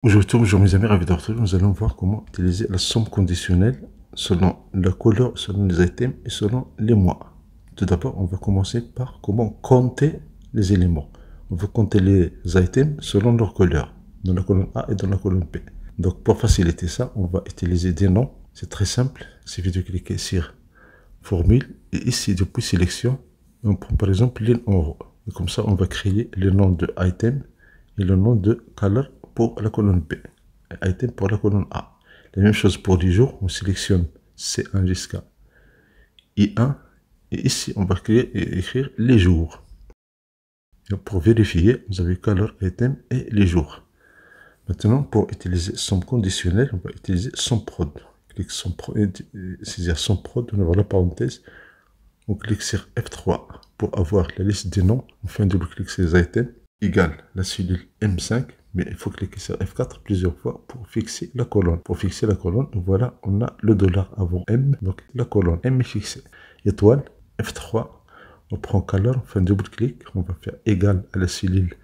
Bonjour mes amis, ravi de vous retrouver. Nous allons voir comment utiliser la somme conditionnelle selon la couleur, selon les items et selon les mois. Tout d'abord, on va commencer par comment compter les éléments. On va compter les items selon leur couleur, dans la colonne A et dans la colonne B. Donc pour faciliter ça, on va utiliser des noms. C'est très simple. Il suffit de cliquer sur formule et ici depuis sélection, on prend par exemple ligne en haut. Et comme ça, on va créer le nom de item et le nom de color pour la colonne B, item pour la colonne A. La même chose pour les jours, on sélectionne C1 jusqu'à I1 et ici on va créer et écrire les jours. Et pour vérifier, vous avez color, item et les jours. Maintenant, pour utiliser somme conditionnelle, on va utiliser somme prod. Clique somme prod, c'est-à-dire somme prod, on ouvre la parenthèse, on clique sur F3 pour avoir la liste des noms. On fait un double-clic sur les items égale la cellule M5. Mais il faut cliquer sur F4 plusieurs fois pour fixer la colonne. Pour fixer la colonne, voilà, on a le dollar avant M, donc la colonne M est fixée. Étoile, F3, on prend color, on fait un double-clic, on va faire égal à la cellule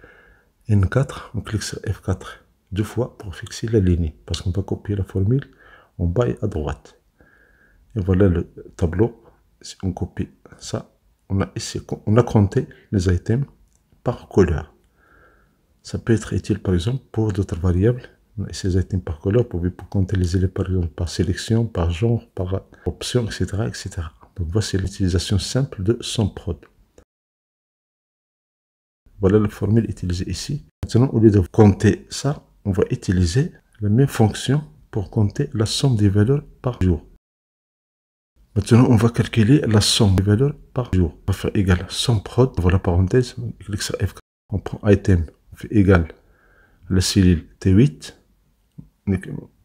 N4, on clique sur F4 deux fois pour fixer la ligne, parce qu'on va copier la formule en bas et à droite. Et voilà le tableau. Si on copie ça, on a ici, on a compté les items par couleur. Ça peut être utile par exemple pour d'autres variables. Ces items par couleur, vous pouvez compter les éléments par exemple par sélection, par genre, par option, etc. etc. Donc voici l'utilisation simple de somme prod. Voilà la formule utilisée ici. Maintenant, au lieu de compter ça, on va utiliser la même fonction pour compter la somme des valeurs par jour. Maintenant, on va calculer la somme des valeurs par jour. On va faire égal à somme prod, voilà parenthèse, on clique sur F4, on prend item, on fait égal à la cellule T8,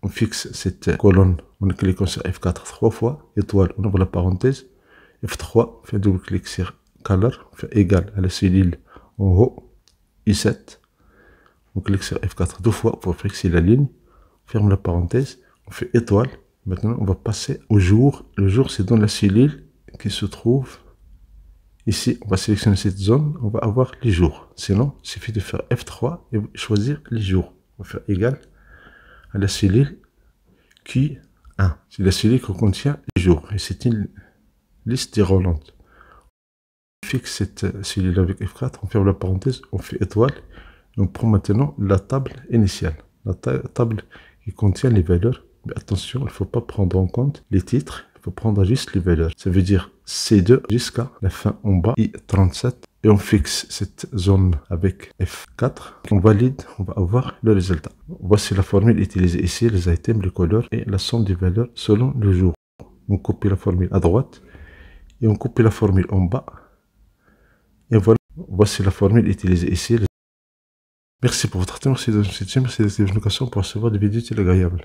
on fixe cette colonne, on clique sur F4 trois fois, étoile, on ouvre la parenthèse, F3, on fait double-clic sur color, on fait égal à la cellule en haut, I7, on clique sur F4 deux fois pour fixer la ligne, on ferme la parenthèse, on fait étoile. Maintenant, on va passer au jour. Le jour, c'est dans la cellule qui se trouve ici. On va sélectionner cette zone, on va avoir les jours. Sinon, il suffit de faire F3 et choisir les jours. On va faire égal à la cellule Q1. C'est la cellule qui contient les jours. Et c'est une liste déroulante. On fixe cette cellule avec F4, on ferme la parenthèse, on fait étoile. Et on prend maintenant la table initiale. La table qui contient les valeurs. Mais attention, il ne faut pas prendre en compte les titres, il faut prendre juste les valeurs. Ça veut dire C2 jusqu'à la fin en bas, I37. Et on fixe cette zone avec F4. On valide, on va avoir le résultat. Voici la formule utilisée ici, les items, les couleurs et la somme des valeurs selon le jour. On copie la formule à droite et on copie la formule en bas. Et voilà, voici la formule utilisée ici. Merci pour votre attention, merci de cette chaîne, merci de pour recevoir des vidéos agréables.